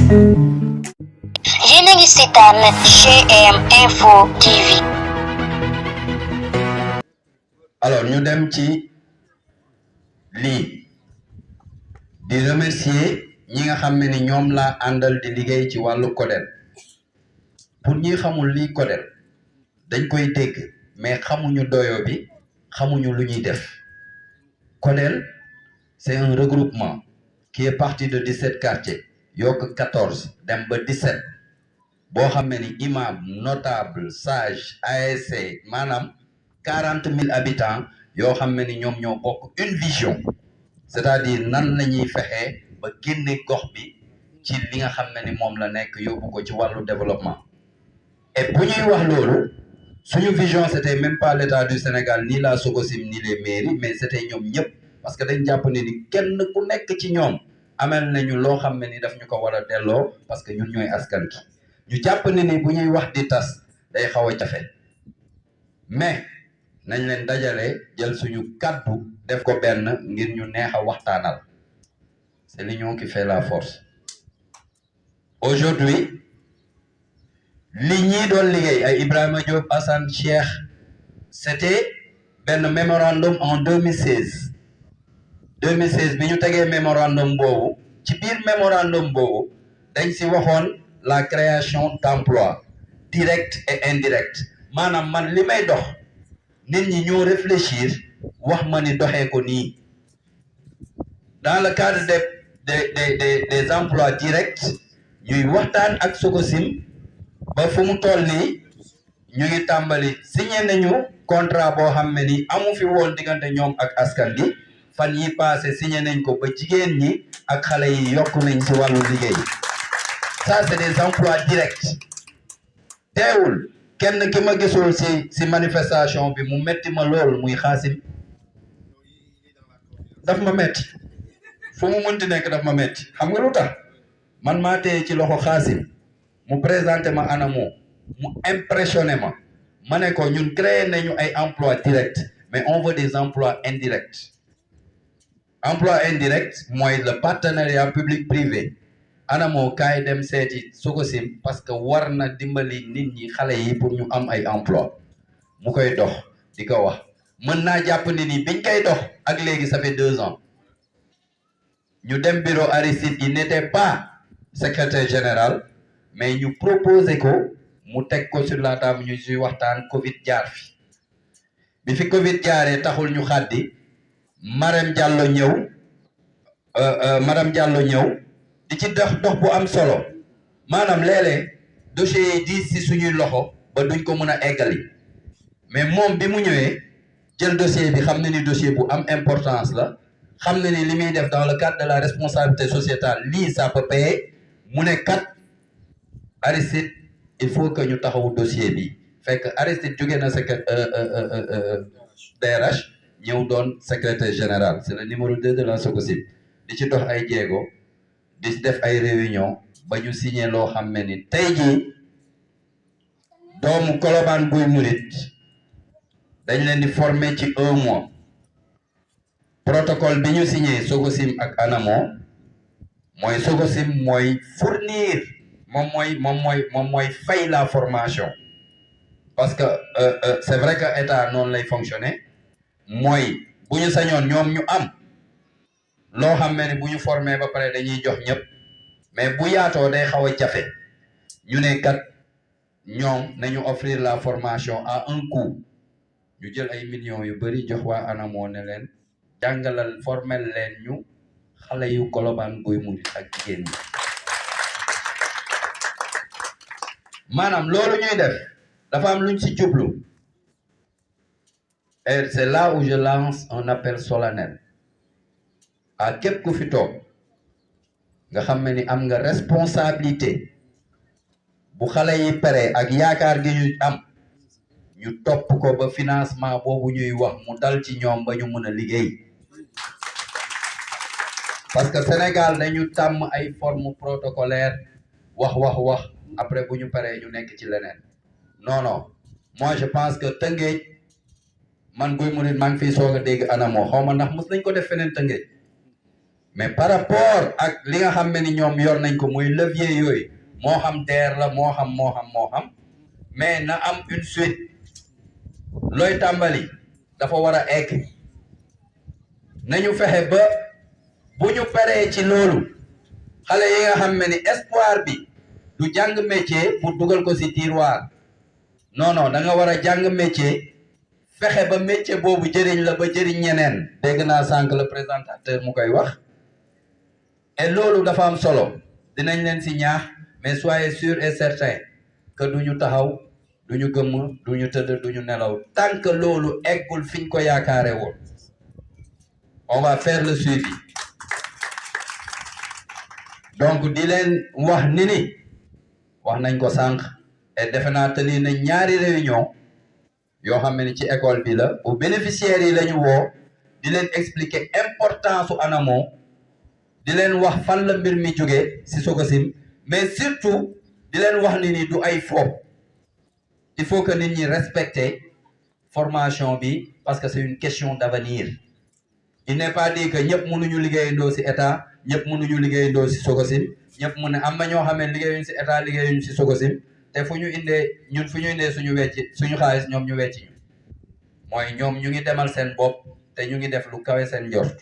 Yéen a ngi seetaan GM Info TV. alors ñu dem ci lii di remercier ñi nga xam ne ni ñoom laa àndal di liggéey ci wàllu CODER pour ñi xamul lii CODER dañ koy dégg mais xamuñu doyo bi xamuñu lu ñuy def CODER c'est un regroupement qui est parti de 17 quartiers yokk 14 dem ba 17 boo xam ne ni imam notable sage ASC maanaam 40 000 habitants yoo xam ne ni ñoom ñoo bokk une vision c'est-à-dire nan la ñuy fexee ba génne gox bi ci li nga xam ne ni moom la nekk yóbbu ko ci wàllu développement et bu ñuy wax loolu suñu vision c'était même pas l'État du Sénégal ni la Sococim ni les mairies mais c'était ñoom ñëpp parce que dañ jàpp ne ni kenn ku nekk ci ñoom amel nañu loo xam ne ni daf ñu ko war a delloo parce que ñun ñooy askan ki ñu jàpp ne ni bu ñuy wax di tas day xaw a jafe mais nañ leen dajale jël suñu kaddu def ko benn ngir ñu neex a waxtaanal c'est l'union qui fait la force aujourd'hui li ñii doon liggéey ay Ibrahima Diop Assane Cheikh c'était benn mémorandum en 2016 bi ñu tegee mémorandum boobu ci biir mémorandum boobu dañ si waxoon la création d'emplois directs et indirects maanaam man li may dox nit ñi ñoo réfléchir wax ma ni doxee ko nii dans le cadre des emplois directs ñuy waxtaan ak Sococim ba fu mu toll nii ñu ngi tàmbali signé nañu contrat boo xam ne ni amu fi woon diggante ñoom ak askan bi fan yi passé signé nañ ko ba jigéen ñi ak xale yi yokk nañ ci wàllu liggéey ça c'est des emplois directs teewul kenn ki ma gisul si manifestation bi mu metti ma lool muy Xaasim daf ma metti fu mu mënti nekk daf ma metti xam nga lu tax man maa téye ci loxo Xaasim mu présenté ma ANAMO mu impressionné ma ne ko ñun créé nañu ay emplois directs mais on veut des emplois indirects emploi indirect mooy le partenariat public privé ANAMO kaay dem seeti Sococim parce que war na dimbali nit ñi xale yi pour ñu am ay emploi mu koy dox di ko wax mën naa jàpp ni ni biñ koy dox ak léegi ça fait 2 ans ñu dem bureau Aristide il n'était pas secrétaire général mais ñu proposé ko mu teg ko sur la table ñu suy waxtaan Covid jaar fi bi fi Covid jaaree taxul ñu xaddi Marème Diallo ñëw di ci dox bu am solo maanaam léeg-léeg dossiers yi di si suñuy loxo ba duñ ko mën a eggali mais moom bi mu ñëwee jël dossier bi xam ne ni dossier bu am importance la xam ne ni li muy def dans le cadre de la responsabilité sociétale lii ça peut payer mu ne kat Aristide il faut que ñu taxawu dossier bi fekk Aristide jóge na DRH ñëw doon secrétaire général c'est le numéro 2 de la Sococim di ci dox ay jéego di def ay réunion ba ñu signé loo xam ne ni tey jii doomu Colobane Guy Murit dañ leen di former ci 1 mois protocole bi ñu signé Sococim ak ANAMO mooy Sococim mooy fournir moom mooy fay la formation parce que c'est vrai que état noonu lay fonctionner mooy bu ñu sañoon ñoom ñu am loo xam ne ni bu ñu formé ba pare dañuy jox ñëpp mais bu yaatoo day xaw a jafe ñu ne kat ñoom nañu offrir la formation à un coût ñu jël ay millions yu bari jox waa ANAMO ne leen jàngalal formel leen ñu xale yu Colobane Guy Murit ak jigéen ñi maanaam loolu ñuy def dafa am luñ ci jublu et c'est là où je lance un appel solennel à képp ku fi toog nga xam ne ni am nga responsabilité bu xale yi pare ak yaakaar gi ñu am ñu topp ko ba financement boobu ñuy wax mu dal ci ñoom ba ñu mën a liggéey parce que Sénégal dañu tàmm ay forme protocolaire wax après bu ñu paree ñu nekk ci leneen non moi je pense que Tëngéej man Guy Murit maa ngi fiy soog a dégg ANAMO xaw ma ndax mos nañ ko def feneen Tëngéej mais par rapport ak li nga xam ni ñoom yor nañ ko muy levier yooyu moo xam DER la moo xam mais na am une suite looy tàmbali dafa war a egg nañu fexe ba bu ñu paree ci loolu xale yi nga xam ni espoir bi du jàng métier pour dugal ko ci tiroir non da nga war a jàng métier fexe ba métier boobu jëriñ la ba jëriñ ñeneen dégg naa sànq le présentateur mu koy wax et loolu dafa am solo dinañ leen ci ñaax mais soyez sûr et certain que duñu taxaw duñu gëmm duñu tëdd duñu nelaw tant que loolu eggul fiñ ko yaakaare woon on va faire le suivi donc di leen wax ni wax nañ ko sànq et defe naa tenir nañ ñaari réunion yoo xam ne ci école bi la bu bénéficiaires yi la ñu woo di leen expliquer importance su ANAMO di leen wax fan la mbir mi jógee si Sococim mais surtout di leen wax ni du ay fo il faut que nit ñi respecter formation bi parce que c'est une question d'avenir il n'est pas dit que ñëpp mënuñu liggéeyandoo si état ñëpp mënuñu liggéeyandoo si Sococim ñëpp mu ne am na ñoo xam ne liggéeyuñ si état liggéeyuñ si Sococim te fu ñu indee suñu xaalis ñoom ñu wecci ñu mooy ñoom ñu ngi demal seen bopp te ñu ngi def lu kawe seen njort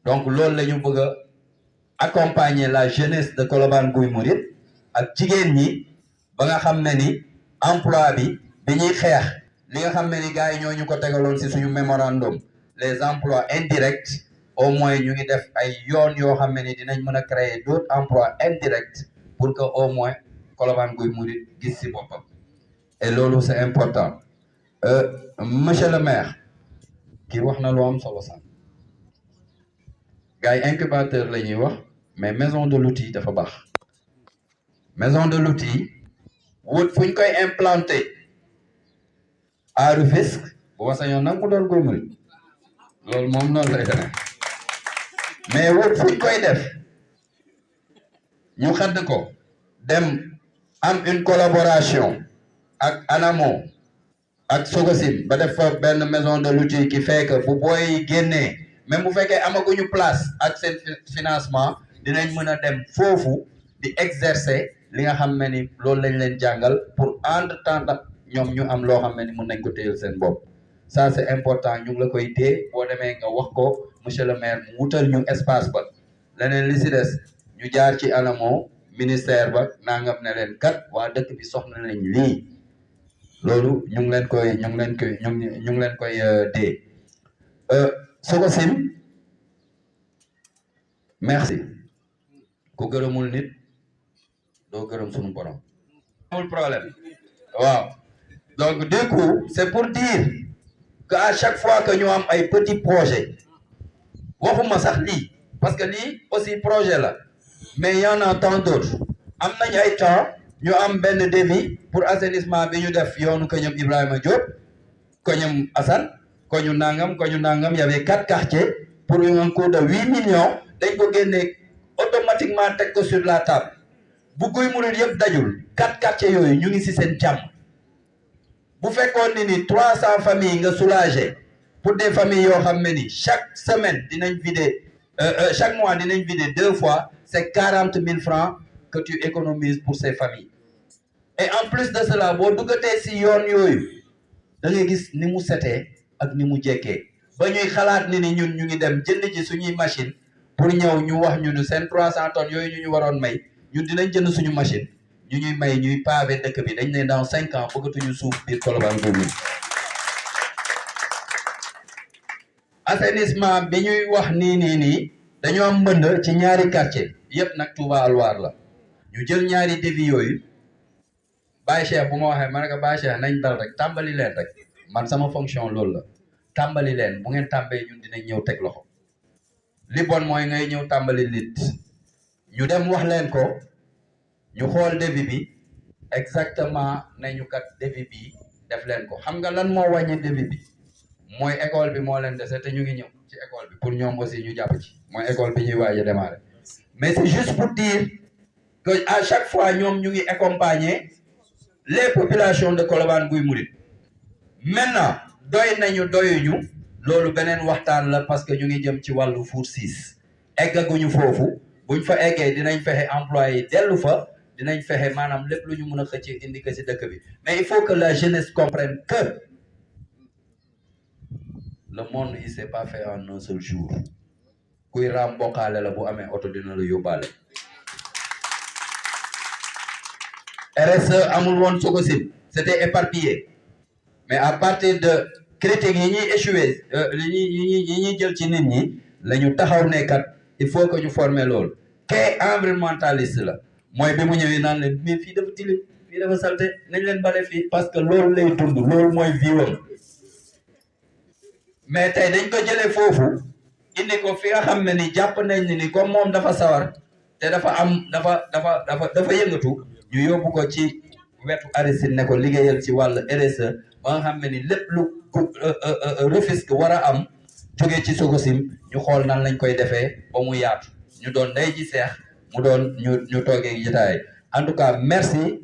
donc loolu la ñu bëgg a accompagner la jeunesse de Colobane Guy Mouride ak jigéen ñi ba nga xam ne ni emploi bi ñuy xeex li nga xam ne ni gars yi ñoo ñu ko tegaloon si suñu mémorandum les emplois indirects au moins ñu ngi def ay yoon yoo xam ne ni dinañ mën a créer d'autres emplois indirects pour que au moins Colobane Guy Mouride gis si boppam et loolu c'est important monsieur le maire kii wax na lu am solo sax gars yi incubateur la ñuy wax mais maison de l'outil dafa baax maison de l'outil wut fu ñu koy implanter à Rufisque bu ma sañoon nag mu doon Guy Mouride loolu moom noonu lay demee mais wut fu ñu koy def ñu xadd ko dem am une collaboration ak ANAMO ak Sococim ba def fa benn maison de l'outil qui fait que bu booy génnee même bu fekkee amaguñu place ak seen financement dinañ mën a dem foofu di exercer li nga xam ne ni loolu lañ leen jàngal pour entre temps ñoom ñu am loo xam ne ni mën nañ ko téyel seen bopp ça c'est important ñu ngi la koy téye boo demee nga wax ko monsieur le maire mu wutal ñu espace ba leneen li si des ñu jaar ci ANAMO ministère ba nangam ne leen kat waa dëkk bi soxla nañ lii loolu ñu ngi leen koy dee Sococim merci ku gërëmul nit doo gërëm sunu borom amul problème waaw donc du coup c'est pour dire que à chaque fois que ñu am ay petits projets waxuma sax lii parce que lii aussi projet la mais y en a tant d'autres am nañ ay temps ñu am benn devis pour assainissement bi ñu def yoonu Koñam Ibrahima Diop Koñam Assane koñu nangam y avait 4 quartiers pour un coût de 8 millions dañ ko génnee automatiquement teg ko sur la table bu Guy Mouride yëpp dajul 4 quartiers yooyu ñu ngi ci seen jàmm bu fekkoon ni 300 familles nga soulager pour des familles yoo xam ne ni chaque semaine dinañ vider chaque mois dinañ vider 2 fois c'est 40 000 francs que tu économises pour ces familles et en plus de cela boo duggatee ci yoon yooyu da ngay gis ni mu setee ak ni mu jekkee ba ñuy xalaat ni ñun ñu ngi dem jënd ji suñuy machine pour ñëw ñu wax ñu ne seen 300 tonnes yooyu ñu waroon may ñun dinañ jënd suñu machine ñu ñuy may ñuy pavé dëkk bi dañ ne dans 5 ans bëggatuñu suuf biir Colobane Guy Mouride assainissement bi ñuy wax nii dañoo am mbënd ci ñaari quartier yëpp nag Touba Alwar la ñu jël ñaari dévi yooyu Baye Cheikh bu ma waxee ma ne ko Baye Cheikh nañ dal rek tàmbali leen rek man sama fonction loolu la tàmbali leen bu ngeen tàmbee ñun dinañ ñëw teg loxo li bon mooy ngay ñëw tàmbali nit ñu dem wax leen ko ñu xool devis bi exactement nañu kat devis bi def leen ko xam nga lan moo wàññi devis bi mooy école bi moo leen dese te ñu ngi ñëw ci école bi pour ñoom aussi ñu jàpp ci mooy école bi ñuy waaj a démarrer mais c'est juste pour dire que à chaque fois ñoom ñu ngi accompagner les populations de Colobane Guy Mouride maintenant doy nañu doyuñu loolu beneen waxtaan la parce que ñu ngi jëm ci wàllu four 6 eggaguñu foofu buñ fa eggee dinañ fexe employé yi dellu fa dinañ fexe maanaam lépp lu ñu mën a xëcc indi ko ci dëkk bi mais il faut que la jeunesse comprenne que le monde il s'est pas fait en un seul jour kuy raam bokkaale la bu amee oto dina la yóbbaale. RSE amul woon Sococim c'était éparpillé mais à partir de critiques yi ñuy échoué yi ñuy jël ci nit ñi la ñu taxaw ne kat il faut que ñu former loolu kay environnementaliste la mooy bi mu ñëwee naan leen mais fii dafa tilim fii dafa salte nañ leen bale fii parce que loolu lay dund loolu mooy viwam mais tey dañ ko jëlee foofu indi ko fi nga xam ne ni jàpp nañ ni comme moom dafa sawar te dafa yëngatu ñu yóbbu ko ci wetu Aristide ne ko liggéeyal ci wàllu RSE ba nga xam ne ni lépp lu Rufisque war a am jóge ci Sococim ñu xool nan lañ koy defee ba mu yaatu ñu doon ndey ji seex mu doon ñu toogee jotaay en tout cas merci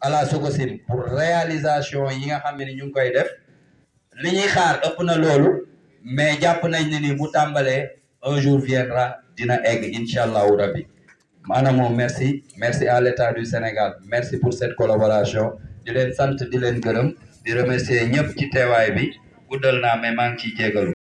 à la Sococim pour réalisation yi nga xam ne ni ñu ngi koy def li ñuy xaar ëpp na loolu mais jàpp nañ ne ni bu tàmbalee un jour viendra dina egg incha allahu rabbi maanaam moom merci à l'État du Sénégal merci pour cette collaboration di leen sant di leen gërëm di remercier ñëpp ci teewaay bi guddal naa mais maa ngi ciy jégalu